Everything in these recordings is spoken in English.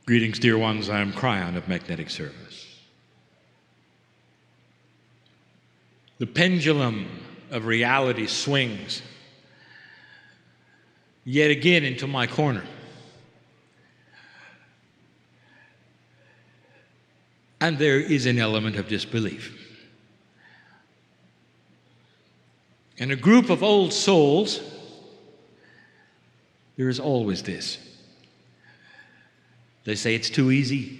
Greetings, dear ones. I am Kryon of Magnetic Service. The pendulum of reality swings yet again into my corner. And there is an element of disbelief. In a group of old souls, there is always this. They say it's too easy.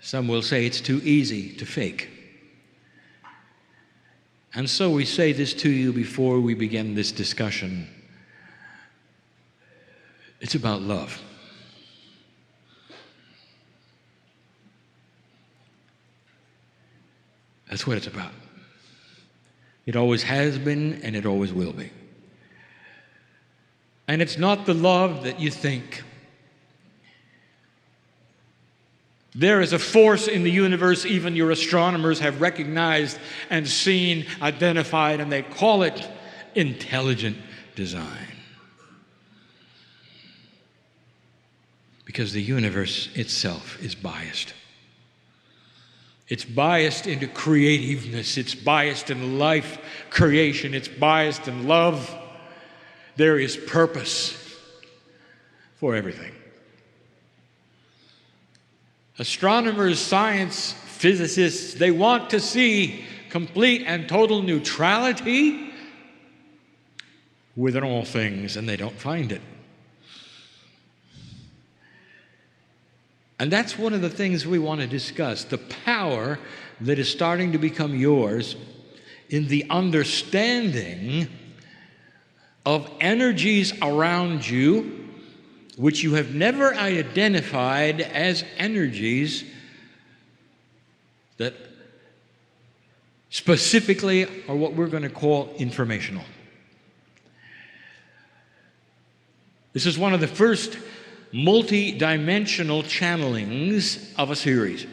Some will say it's too easy to fake. And so we say this to you before we begin this discussion. It's about love. That's what it's about. It always has been, and it always will be. And it's not the love that you think. There is a force in the universe even your astronomers have recognized and seen, identified, and they call it intelligent design. Because the universe itself is biased. It's biased into creativeness. It's biased in life creation. It's biased in love. There is purpose for everything. Astronomers, science, physicists, they want to see complete and total neutrality within all things, and they don't find it. And that's one of the things we want to discuss, the power that is starting to become yours in the understanding of energies around you which you have never identified as energies that specifically are what we're going to call informational. This is one of the first multi-dimensional channelings of a series,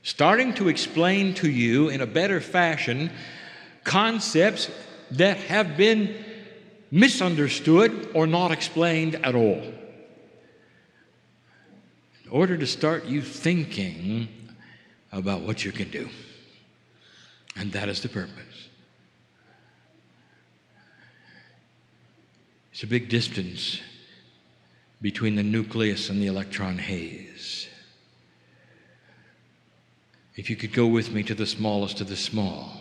starting to explain to you in a better fashion concepts that have been misunderstood or not explained at all, in order to start you thinking about what you can do. And that is the purpose. It's a big distance between the nucleus and the electron haze. If you could go with me to the smallest of the small,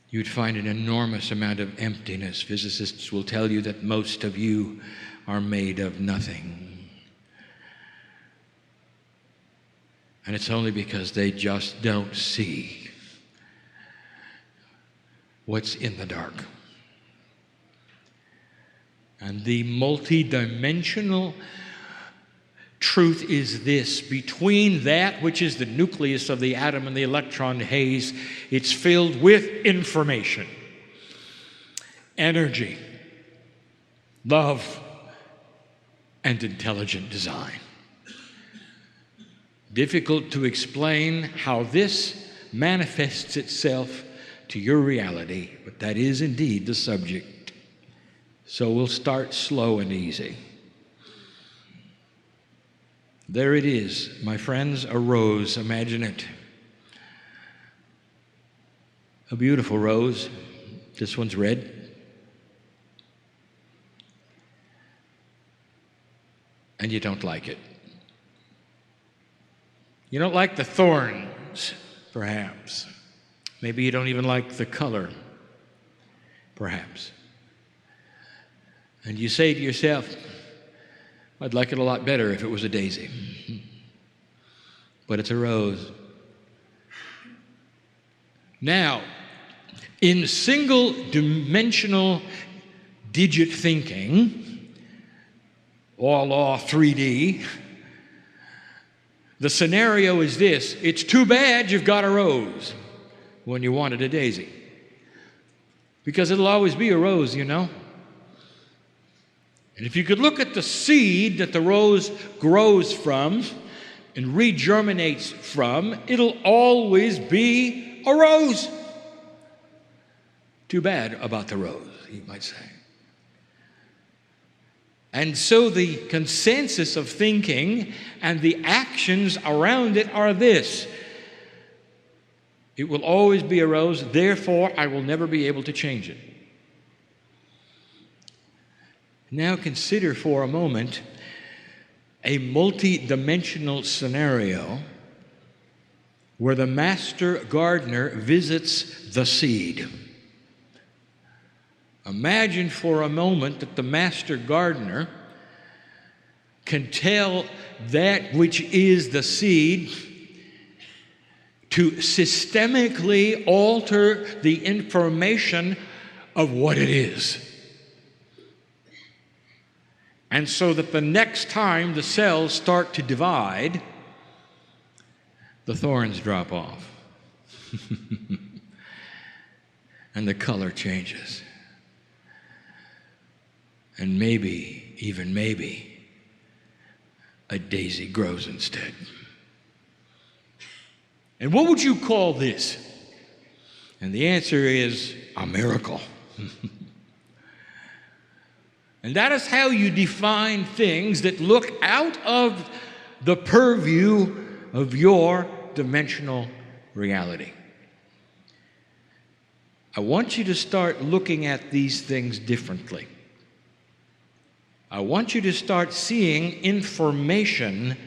you'd find an enormous amount of emptiness. Physicists will tell you that most of you are made of nothing. And it's only because they just don't see what's in the dark. And the multidimensional truth is this: between that which is the nucleus of the atom and the electron haze, it's filled with information, energy, love, and intelligent design. Difficult to explain how this manifests itself to your reality, but that is indeed the subject. So we'll start slow and easy. There it is, my friends, a rose. Imagine it. A beautiful rose. This one's red. And you don't like it. You don't like the thorns, perhaps. Maybe you don't even like the color, perhaps. And you say to yourself, I'd like it a lot better if it was a daisy. But it's a rose. Now, in single-dimensional digit thinking, or law 3D, the scenario is this: it's too bad you've got a rose when you wanted a daisy. Because it'll always be a rose, you know. And if you could look at the seed that the rose grows from and regerminates from, it'll always be a rose. Too bad about the rose, you might say. And so the consensus of thinking and the actions around it are this: it will always be a rose, therefore I will never be able to change it. Now consider for a moment a multi-dimensional scenario where the master gardener visits the seed. Imagine for a moment that the master gardener can tell that which is the seed to systemically alter the information of what it is. And so that the next time the cells start to divide, the thorns drop off. And the color changes. And maybe, even maybe, a daisy grows instead. And what would you call this? And the answer is a miracle. And that is how you define things that look out of the purview of your dimensional reality. I want you to start looking at these things differently. I want you to start seeing information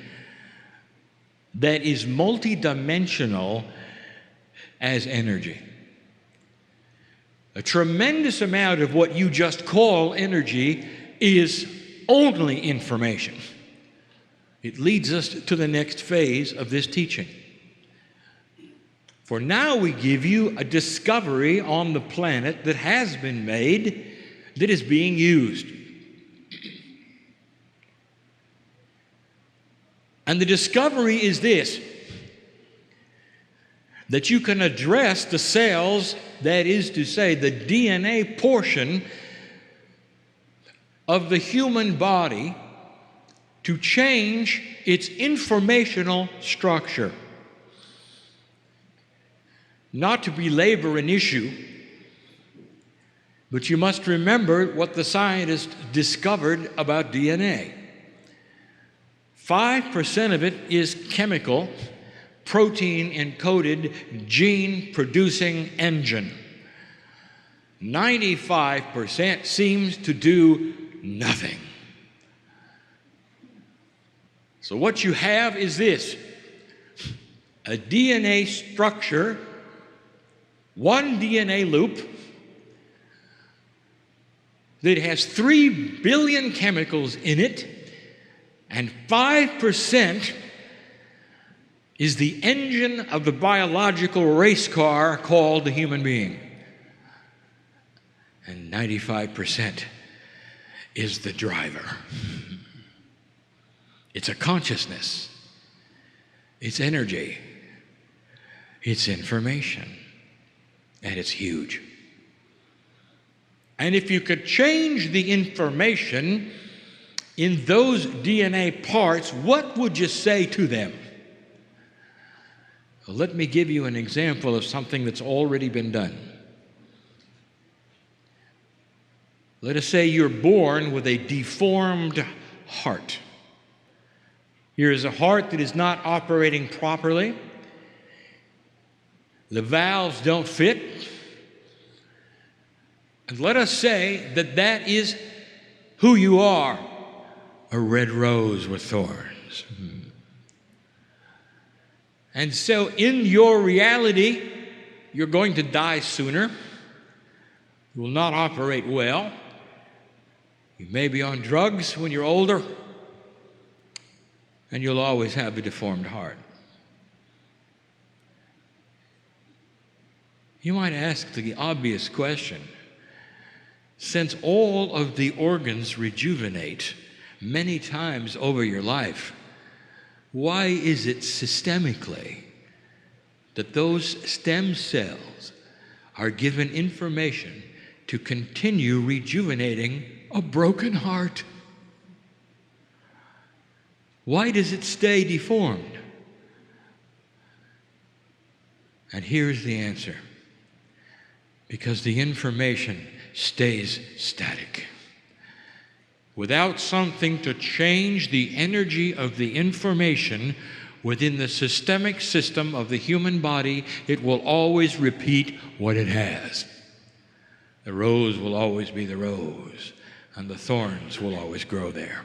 that is multidimensional as energy. A tremendous amount of what you just call energy is only information. It leads us to the next phase of this teaching. For now we give you a discovery on the planet that has been made, that is being used. And the discovery is this: that you can address the cells, that is to say, the DNA portion of the human body, to change its informational structure. Not to belabor an issue, but you must remember what the scientists discovered about DNA. 5% of it is chemical, protein-encoded, gene-producing engine. 95% seems to do nothing. So what you have is this: a DNA structure, one DNA loop that has 3 billion chemicals in it, and 5% is the engine of the biological race car called the human being. And 95% is the driver. It's a consciousness. It's energy. It's information. And it's huge. And if you could change the information in those DNA parts, what would you say to them? Well, let me give you an example of something that's already been done. Let us say you're born with a deformed heart. Here is a heart that is not operating properly. The valves don't fit. And let us say that that is who you are, a red rose with thorns. And so in your reality, you're going to die sooner. You will not operate well. You may be on drugs when you're older, and you'll always have a deformed heart. You might ask the obvious question: since all of the organs rejuvenate many times over your life, why is it systemically that those stem cells are given information to continue rejuvenating a broken heart? Why does it stay deformed? And here's the answer: because the information stays static. without something to change the energy of the information within the systemic system of the human body, it will always repeat what it has. The rose will always be the rose, and the thorns will always grow there.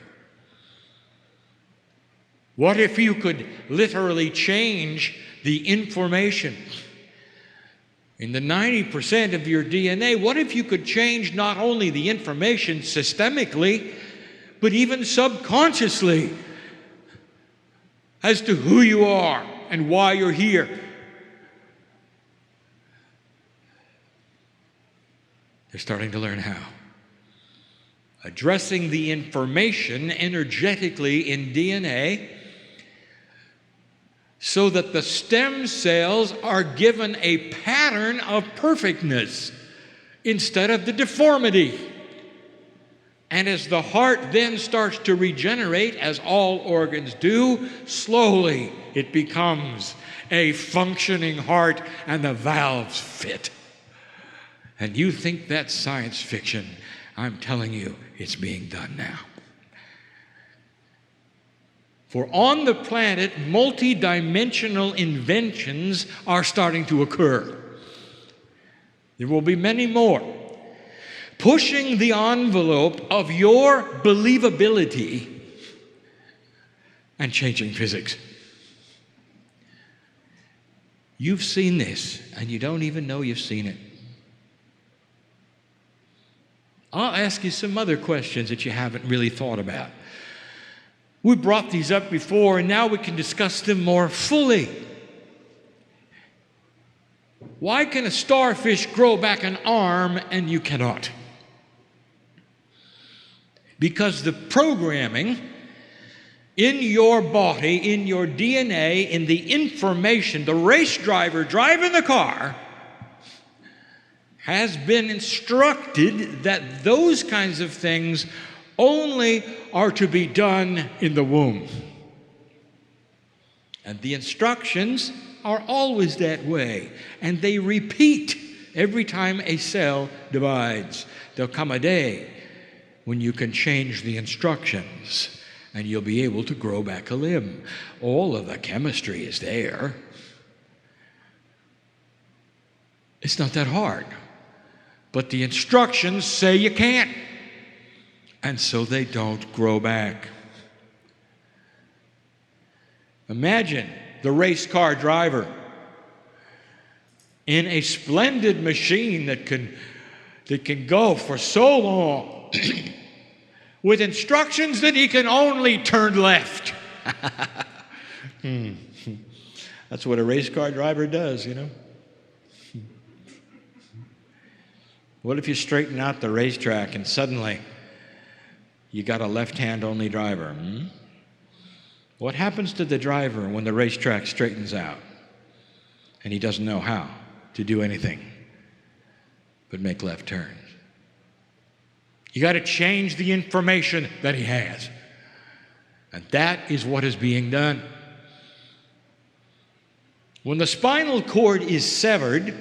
What if you could literally change the information in the 90% of your DNA? What if you could change not only the information systemically, but even subconsciously as to who you are and why you're here? They're starting to learn how. Addressing the information energetically in DNA so that the stem cells are given a pattern of perfectness instead of the deformity. And as the heart then starts to regenerate, as all organs do, slowly it becomes a functioning heart and the valves fit. And you think that's science fiction. I'm telling you, it's being done now. For on the planet, multidimensional inventions are starting to occur. There will be many more, pushing the envelope of your believability and changing physics. You've seen this, and you don't even know you've seen it. I'll ask you some other questions that you haven't really thought about. We brought these up before, and now we can discuss them more fully. Why can a starfish grow back an arm and you cannot? Because the programming in your body, in your DNA, in the information, the race driver driving the car has been instructed that those kinds of things only are to be done in the womb. And the instructions are always that way, and they repeat every time a cell divides. There'll come a day when you can change the instructions and you'll be able to grow back a limb. All of the chemistry is there. It's not that hard. But the instructions say you can't. And so they don't grow back. Imagine the race car driver in a splendid machine that can go for so long with instructions that he can only turn left. That's what a race car driver does, you know. What if you straighten out the racetrack and suddenly you got a left-hand only driver? What happens to the driver when the racetrack straightens out and he doesn't know how to do anything but make left turns? You got to change the information that he has. And that is what is being done. When the spinal cord is severed,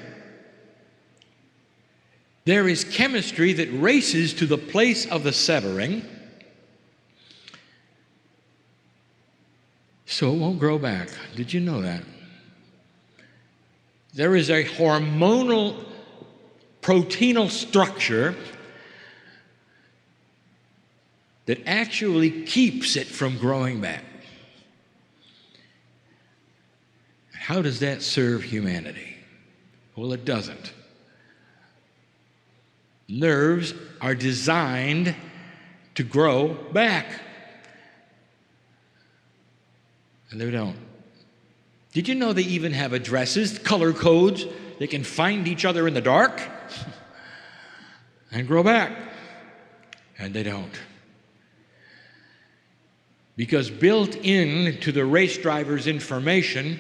there is chemistry that races to the place of the severing, so it won't grow back. Did you know that? There is a hormonal, proteinal structure that actually keeps it from growing back. How does that serve humanity? Well, it doesn't. Nerves are designed to grow back. And they don't. Did you know they even have addresses, color codes? They can find each other in the dark and grow back. And they don't. Because built into the race driver's information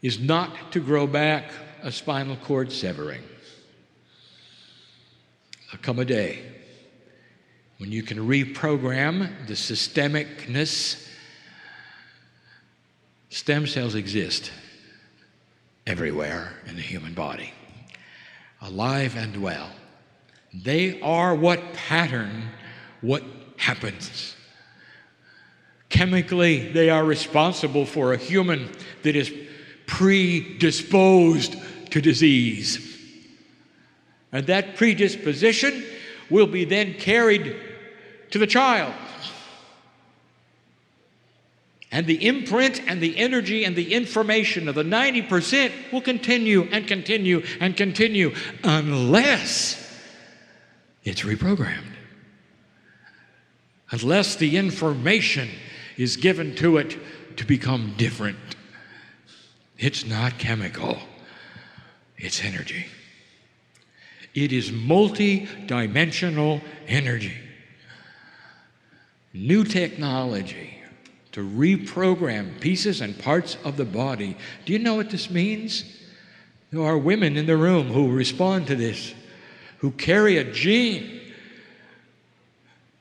is not to grow back a spinal cord severing. There'll come a day when you can reprogram the systemicness. Stem cells exist everywhere in the human body, alive and well. They are what pattern what happens. Chemically, they are responsible for a human that is predisposed to disease. And that predisposition will be then carried to the child. And the imprint and the energy and the information of the 90% will continue and continue and continue unless it's reprogrammed. Unless the information is given to it to become different. It's not chemical, it's energy. It is multi-dimensional energy. New technology to reprogram pieces and parts of the body. Do you know what this means? There are women in the room who respond to this, who carry a gene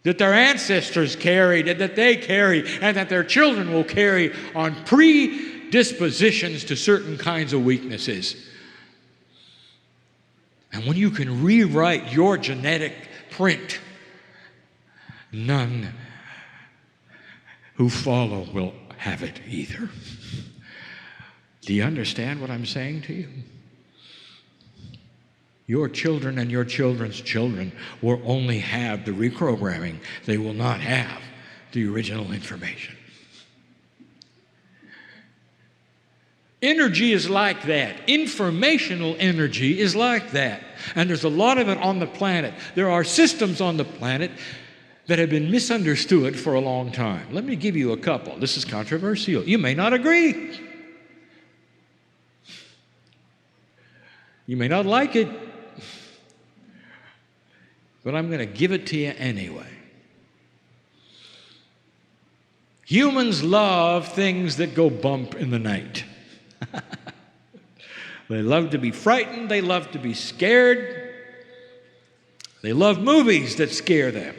that their ancestors carried and that they carry and that their children will carry on predispositions to certain kinds of weaknesses. And when you can rewrite your genetic print, none who follow will have it either. Do you understand what I'm saying to you? Your children and your children's children will only have the reprogramming. They will not have the original information. Energy is like that. Informational energy is like that. And there's a lot of it on the planet. There are systems on the planet that have been misunderstood for a long time. Let me give you a couple. This is controversial. You may not agree. You may not like it. But I'm going to give it to you anyway. Humans love things that go bump in the night. They love to be frightened. They love to be scared. They love movies that scare them.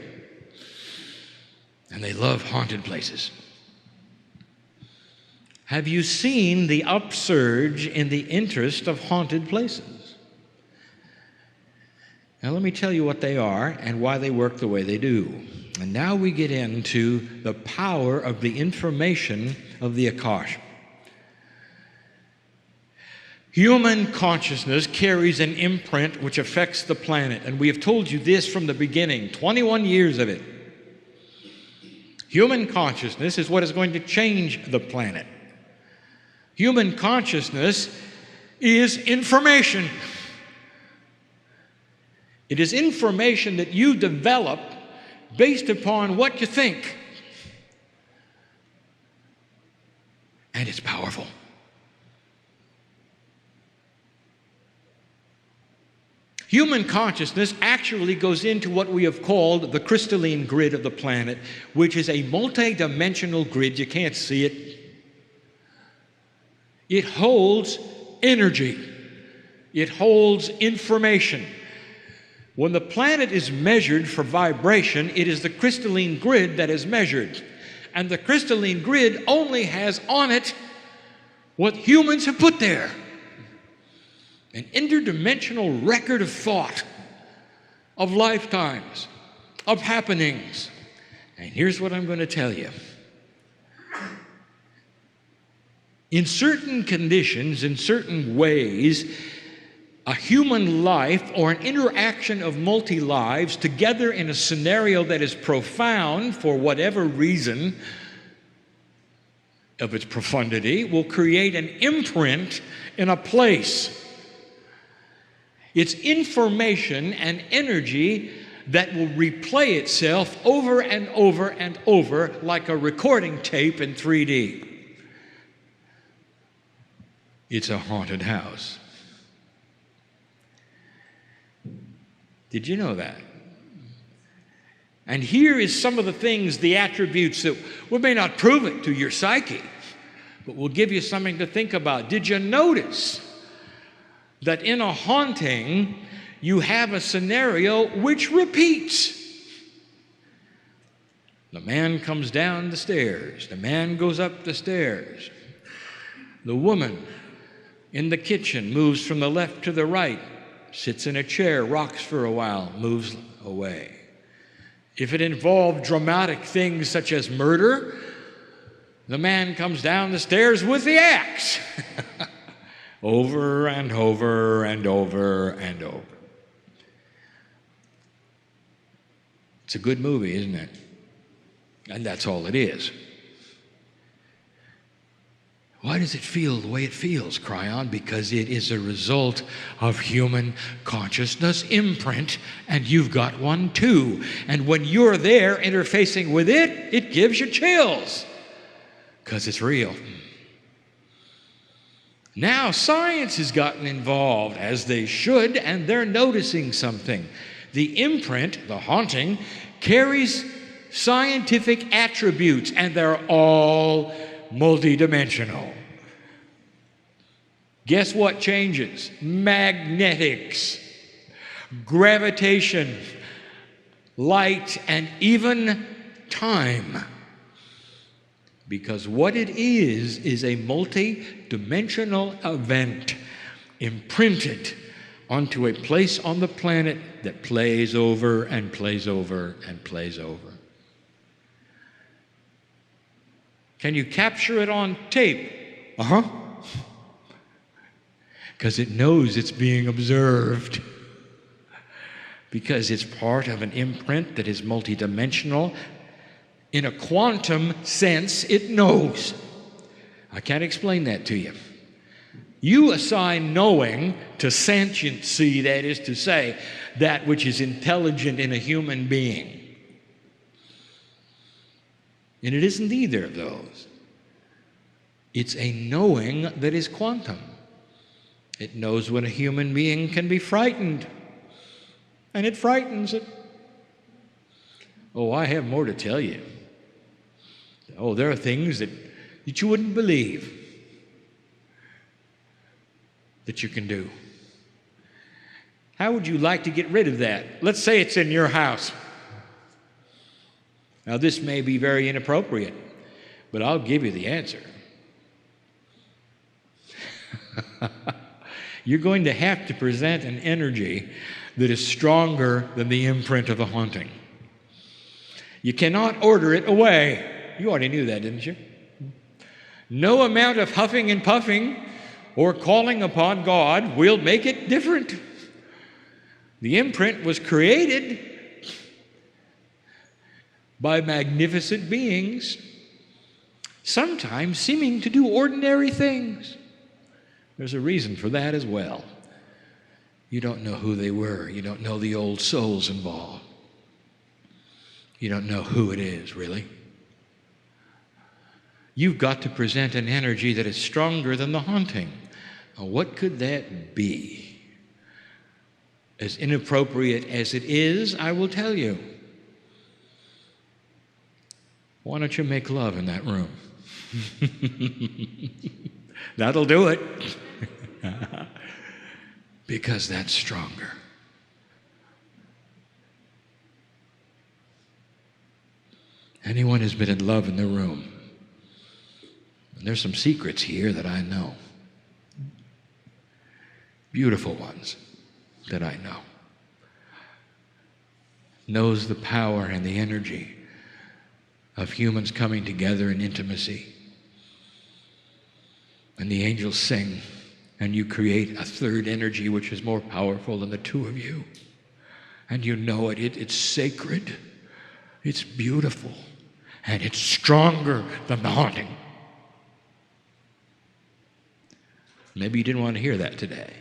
And they love haunted places. Have you seen the upsurge in the interest of haunted places? Now let me tell you what they are and why they work the way they do. And now we get into the power of the information of the Akash. Human consciousness carries an imprint which affects the planet, and we have told you this from the beginning, 21 years of it. Human consciousness is what is going to change the planet. Human consciousness is information. It is information that you develop based upon what you think. And it's powerful. Human consciousness actually goes into what we have called the crystalline grid of the planet, which is a multi-dimensional grid. You can't see it. It holds energy. It holds information. When the planet is measured for vibration, it is the crystalline grid that is measured. And the crystalline grid only has on it what humans have put there. An interdimensional record of thought, of lifetimes, of happenings. And here's what I'm going to tell you. In certain conditions, in certain ways, a human life or an interaction of multi-lives together in a scenario that is profound for whatever reason of its profundity will create an imprint in a place. It's information and energy that will replay itself over and over and over like a recording tape in 3D. It's a haunted house. Did you know that? And here is some of the things, the attributes that we may not prove it to your psyche, but we'll give you something to think about. Did you notice that in a haunting, you have a scenario which repeats? The man comes down the stairs. The man goes up the stairs. The woman in the kitchen moves from the left to the right, sits in a chair, rocks for a while, moves away. If it involved dramatic things such as murder, the man comes down the stairs with the axe. Over and over and over and over. It's a good movie, isn't it? And that's all it is. Why does it feel the way it feels, Kryon? Because it is a result of human consciousness imprint, and you've got one too. And when you're there interfacing with it, it gives you chills, because it's real. Now science has gotten involved, as they should, and they're noticing something. The imprint, the haunting, carries scientific attributes, and they're all multidimensional. Guess what changes? Magnetics, gravitation, light, and even time. Because what it is a multi-dimensional event imprinted onto a place on the planet that plays over and plays over and plays over. Can you capture it on tape? Because it knows it's being observed. Because it's part of an imprint that is multidimensional. In a quantum sense, it knows. I can't explain that to you. You assign knowing to sentiency, that is to say, that which is intelligent in a human being. And it isn't either of those. It's a knowing that is quantum. It knows when a human being can be frightened, and it frightens it. Oh, I have more to tell you. Oh, there are things that you wouldn't believe that you can do. How would you like to get rid of that? Let's say it's in your house. Now, this may be very inappropriate, but I'll give you the answer. You're going to have to present an energy that is stronger than the imprint of the haunting. You cannot order it away. You already knew that, didn't you? No amount of huffing and puffing or calling upon God will make it different. The imprint was created by magnificent beings, sometimes seeming to do ordinary things. There's a reason for that as well. You don't know who they were. You don't know the old souls involved. You don't know who it is, really. You've got to present an energy that is stronger than the haunting. Now, what could that be? As inappropriate as it is, I will tell you. Why don't you make love in that room? That'll do it. Because that's stronger. Anyone who's been in love in the room, and there's some secrets here that I know. Beautiful ones that I know. Knows the power and the energy of humans coming together in intimacy. And the angels sing, and you create a third energy which is more powerful than the two of you. And you know it. It's sacred. It's beautiful. And it's stronger than the haunting. Maybe you didn't want to hear that today.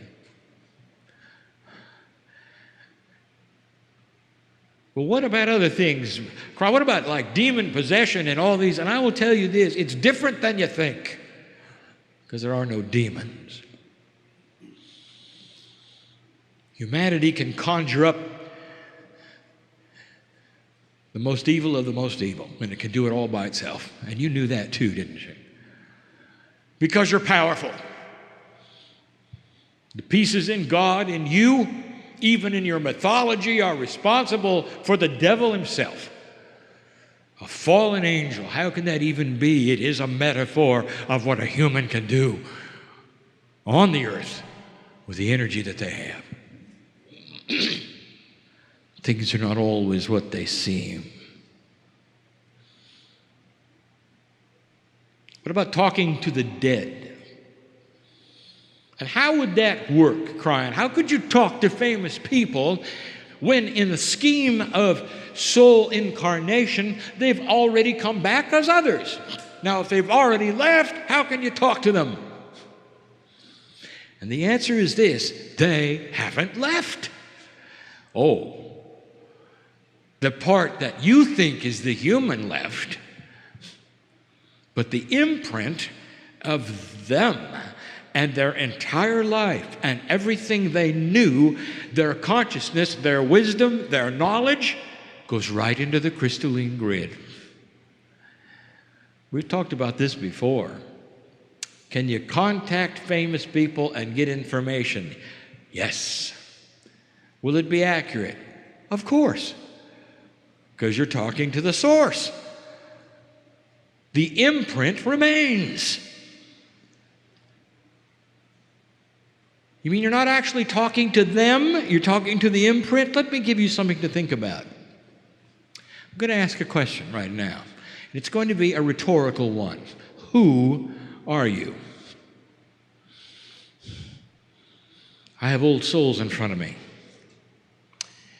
Well, what about other things? What about like demon possession and all these? And I will tell you this, it's different than you think. Because there are no demons. Humanity can conjure up the most evil of the most evil, and it can do it all by itself. And you knew that too, didn't you? Because you're powerful. The pieces in God, in you, even in your mythology, are responsible for the devil himself. A fallen angel, how can that even be? It is a metaphor of what a human can do on the earth with the energy that they have. Things are not always what they seem. What about talking to the dead? And how would that work, Kryon? How could you talk to famous people when in the scheme of soul incarnation, they've already come back as others? Now, if they've already left, how can you talk to them? And the answer is this: they haven't left. Oh, the part that you think is the human left, but the imprint of them and their entire life and everything they knew, their consciousness, their wisdom, their knowledge, goes right into the crystalline grid. We've talked about this before. Can you contact famous people and get information? Yes. Will it be accurate? Of course, because you're talking to the source. The imprint remains. You mean you're not actually talking to them? You're talking to the imprint? Let me give you something to think about. I'm going to ask a question right now. It's going to be a rhetorical one. Who are you? I have old souls in front of me.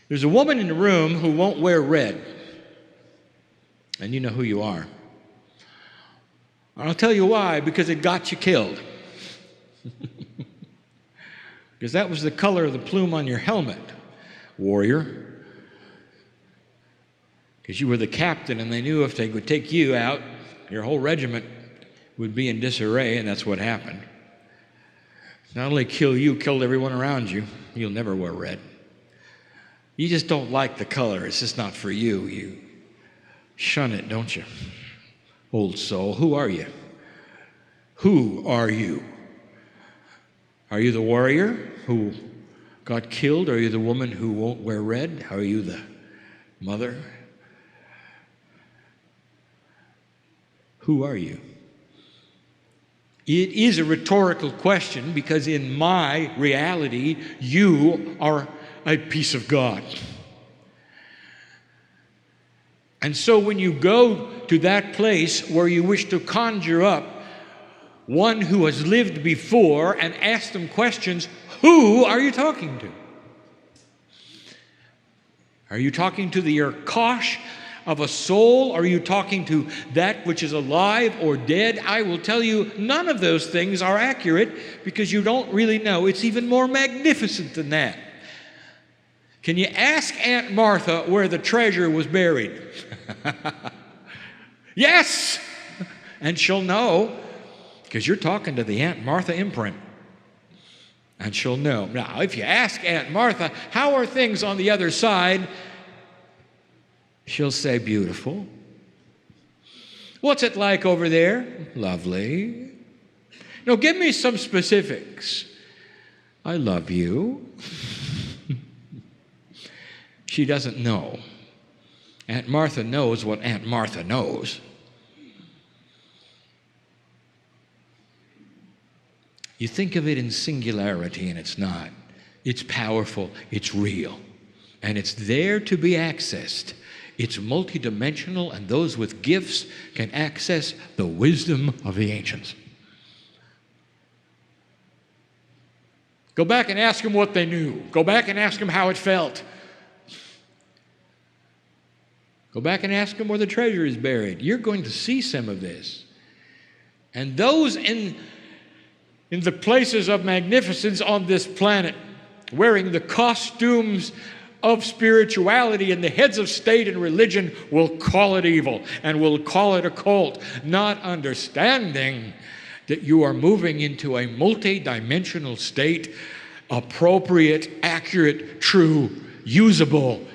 There's a woman in the room who won't wear red. And you know who you are. I'll tell you why, because it got you killed. Because that was the color of the plume on your helmet, warrior. Because you were the captain, and they knew if they would take you out, your whole regiment would be in disarray, and that's what happened. Not only kill you, killed everyone around you. You'll never wear red. You just don't like the color. It's just not for you. You shun it, don't you? Old soul, who are you? Who are you? Are you the warrior who got killed? Are you the woman who won't wear red? Are you the mother? Who are you? It is a rhetorical question because in my reality, you are a piece of God. And so when you go to that place where you wish to conjure up one who has lived before and ask them questions, who are you talking to? Are you talking to the Urkosh of a soul? Are you talking to that which is alive or dead? I will tell you, none of those things are accurate because you don't really know. It's even more magnificent than that. Can you ask Aunt Martha where the treasure was buried? Yes! And she'll know, because you're talking to the Aunt Martha imprint. And she'll know. Now, if you ask Aunt Martha, how are things on the other side? She'll say, beautiful. What's it like over there? Lovely. No, give me some specifics. I love you. She doesn't know. Aunt Martha knows what Aunt Martha knows. You think of it in singularity, and it's not. It's powerful, it's real, and it's there to be accessed. It's multidimensional, and those with gifts can access the wisdom of the ancients. Go back and ask them what they knew. Go back and ask them how it felt. Go back and ask them where the treasure is buried. You're going to see some of this. And those in the places of magnificence on this planet, wearing the costumes of spirituality, and the heads of state and religion will call it evil and will call it occult, not understanding that you are moving into a multi-dimensional state, appropriate, accurate, true, usable,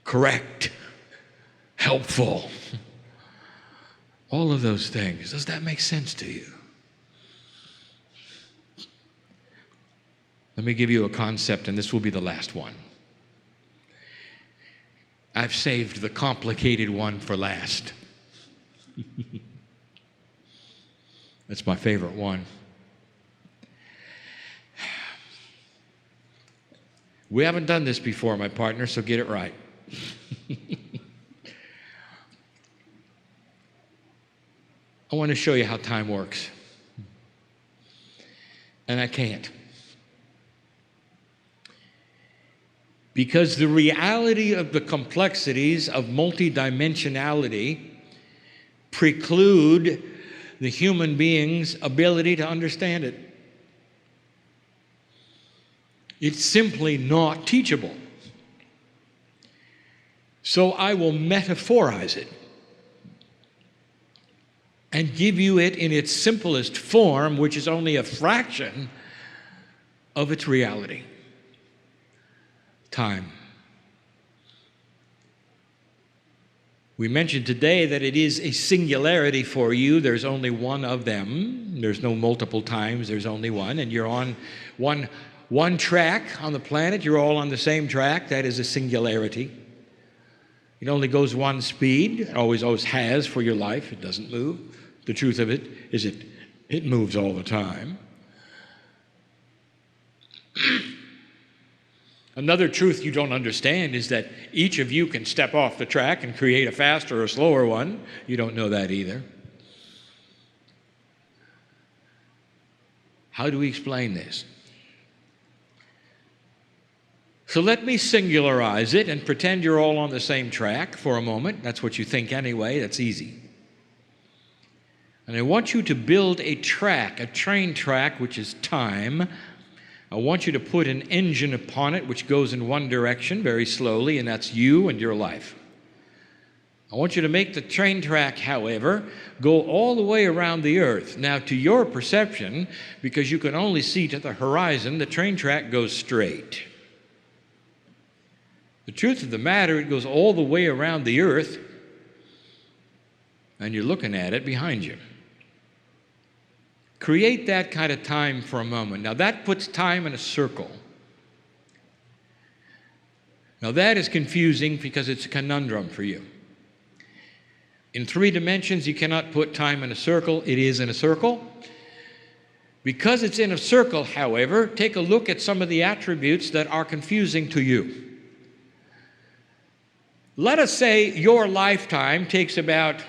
correct, helpful. All of those things. Does that make sense to you? Let me give you a concept, and this will be the last one. I've saved the complicated one for last. That's my favorite one. We haven't done this before, my partner, so get it right. I want to show you how time works. And I can't. Because the reality of the complexities of multidimensionality preclude the human being's ability to understand it. It's simply not teachable. So I will metaphorize it and give you it in its simplest form, which is only a fraction of its reality. Time. We mentioned today that it is a singularity for you. There's only one of them. There's no multiple times. There's only one. And you're on one track on the planet. You're all on the same track. That is a singularity. It only goes one speed. It always has for your life. It doesn't move. The truth of it is it moves all the time. Another truth you don't understand is that each of you can step off the track and create a faster or slower one. You don't know that either. How do we explain this? So let me singularize it and pretend you're all on the same track for a moment. That's what you think anyway. That's easy. And I want you to build a track, a train track, which is time. I want you to put an engine upon it which goes in one direction very slowly, and that's you and your life. I want you to make the train track, however, go all the way around the earth. Now, to your perception, because you can only see to the horizon, the train track goes straight. The truth of the matter, it goes all the way around the earth, and you're looking at it behind you. Create that kind of time for a moment. Now that puts time in a circle. Now that is confusing because it's a conundrum for you. In 3 dimensions, you cannot put time in a circle. It is in a circle. Because it's in a circle, however, take a look at some of the attributes that are confusing to you. Let us say your lifetime takes about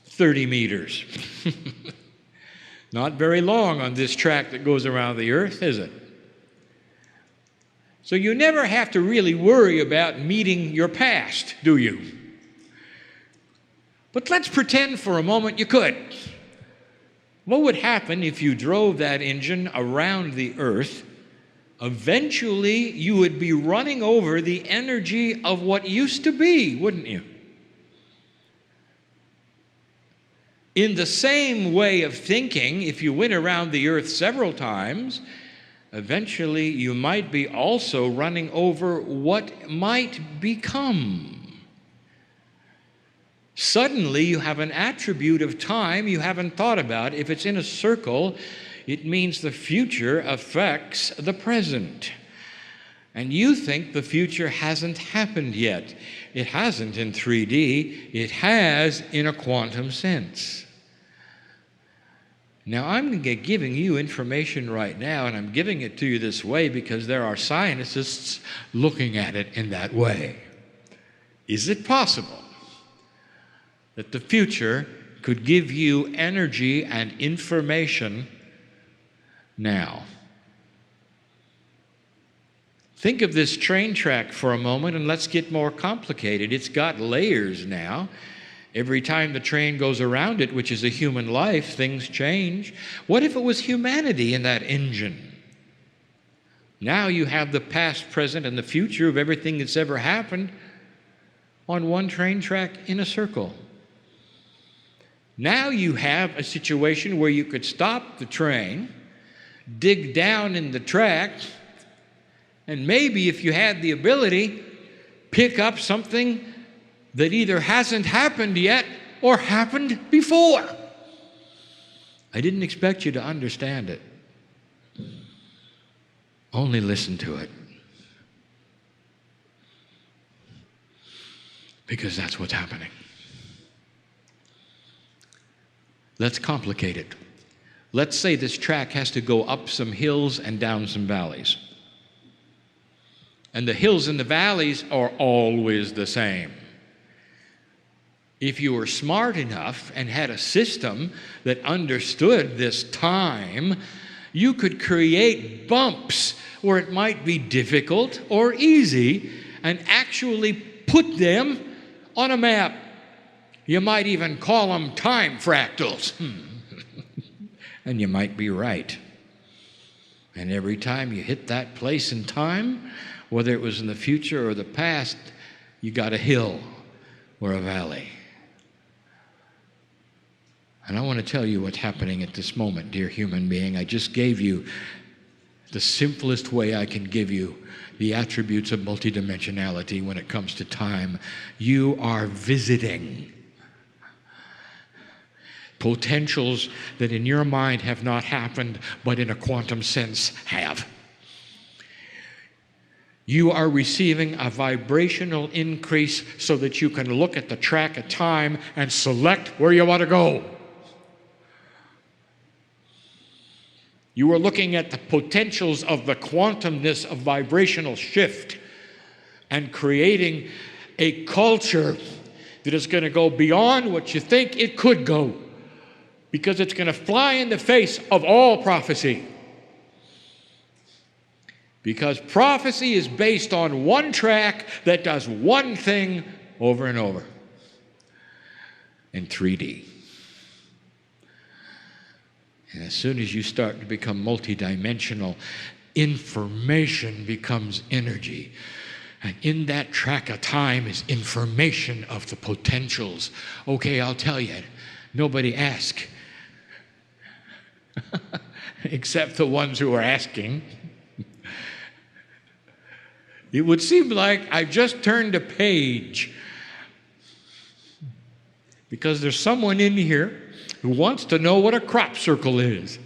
30 meters. Not very long on this track that goes around the earth, is it? So you never have to really worry about meeting your past, do you? But let's pretend for a moment you could. What would happen if you drove that engine around the earth? Eventually, you would be running over the energy of what used to be, wouldn't you? In the same way of thinking, if you went around the earth several times, eventually you might be also running over what might become. Suddenly you have an attribute of time you haven't thought about. If it's in a circle, it means the future affects the present. And you think the future hasn't happened yet. It hasn't in 3D. It has in a quantum sense. Now, I'm giving you information right now, and I'm giving it to you this way because there are scientists looking at it in that way. Is it possible that the future could give you energy and information now? Think of this train track for a moment, and let's get more complicated. It's got layers now. Every time the train goes around it, which is a human life, things change. What if it was humanity in that engine? Now you have the past, present, and the future of everything that's ever happened on one train track in a circle. Now you have a situation where you could stop the train, dig down in the track, and maybe if you had the ability, pick up something that either hasn't happened yet or happened before. I didn't expect you to understand it. Only listen to it. Because that's what's happening. Let's complicate it. Let's say this track has to go up some hills and down some valleys. And the hills and the valleys are always the same. If you were smart enough and had a system that understood this time, you could create bumps where it might be difficult or easy and actually put them on a map. You might even call them time fractals. And you might be right. And every time you hit that place in time, whether it was in the future or the past, you got a hill or a valley. And I want to tell you what's happening at this moment, dear human being. I just gave you the simplest way I can give you the attributes of multidimensionality when it comes to time. You are visiting potentials that in your mind have not happened, but in a quantum sense have. You are receiving a vibrational increase so that you can look at the track of time and select where you want to go. You are looking at the potentials of the quantumness of vibrational shift and creating a culture that is going to go beyond what you think it could go, because it's going to fly in the face of all prophecy. Because prophecy is based on one track that does one thing over and over in 3D. And as soon as you start to become multidimensional, information becomes energy. And in that track of time is information of the potentials. Okay, I'll tell you, nobody asked, except the ones who are asking. It would seem like I've just turned a page, because there's someone in here who wants to know what a crop circle is.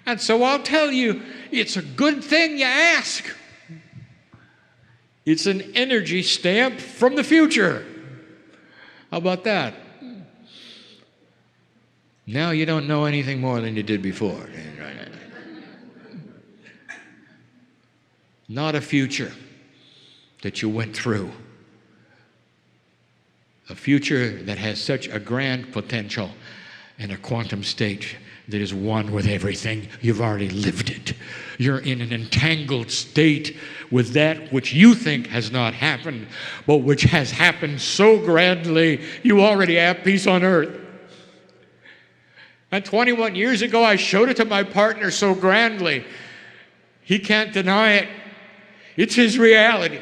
And so I'll tell you, it's a good thing you ask. It's an energy stamp from the future. How about that? Now you don't know anything more than you did before. Not a future that you went through. A future that has such a grand potential and a quantum state that is one with everything. You've already lived it. You're in an entangled state with that which you think has not happened, but which has happened so grandly, you already have peace on earth. And 21 years ago, I showed it to my partner so grandly. He can't deny it. It's his reality.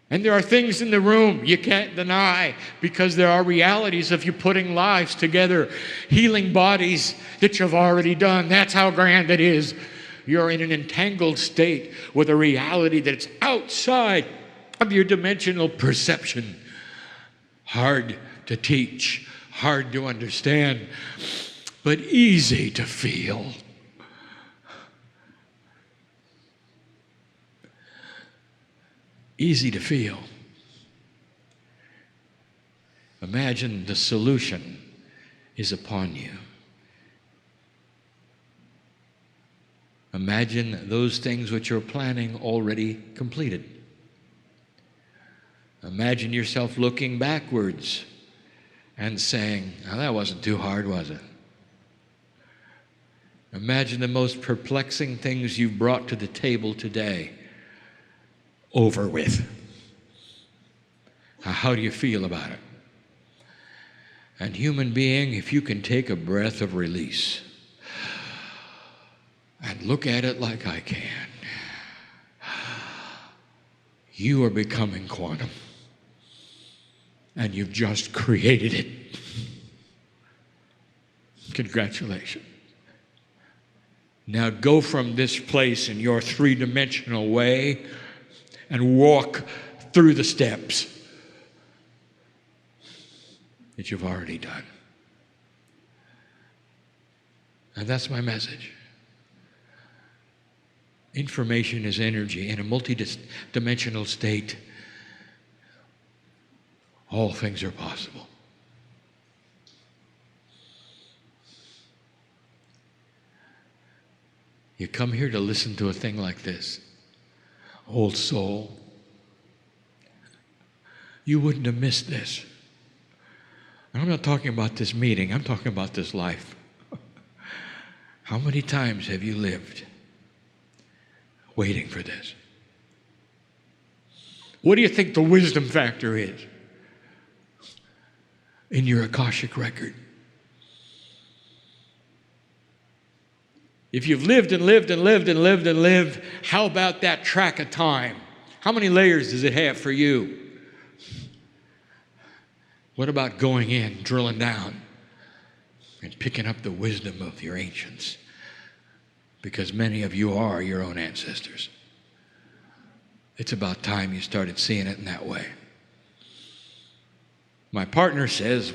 And there are things in the room you can't deny, because there are realities of you putting lives together, healing bodies that you've already done. That's how grand it is. You're in an entangled state with a reality that's outside of your dimensional perception. Hard to teach, hard to understand, but easy to feel. Easy to feel. Imagine the solution is upon you. Imagine those things which you're planning already completed. Imagine yourself looking backwards and saying, "Oh, that wasn't too hard, was it?" Imagine the most perplexing things you've brought to the table today over with. How do you feel about it? And human being, if you can take a breath of release and look at it like I can, you are becoming quantum. And you've just created it. Congratulations. Now go from this place in your three-dimensional way and walk through the steps that you've already done. And that's my message. Information is energy. In a multi-dimensional state, all things are possible. You come here to listen to a thing like this. Old soul, you wouldn't have missed this. And I'm not talking about this meeting, I'm talking about this life. How many times have you lived waiting for this? What do you think the wisdom factor is in your Akashic record? If you've lived and lived and lived and lived and lived, how about that track of time? How many layers does it have for you? What about going in, drilling down, and picking up the wisdom of your ancients? Because many of you are your own ancestors. It's about time you started seeing it in that way. My partner says,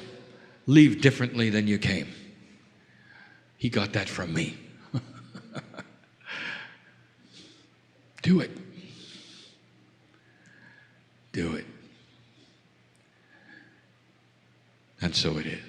leave differently than you came. He got that from me. Do it. Do it. And so it is.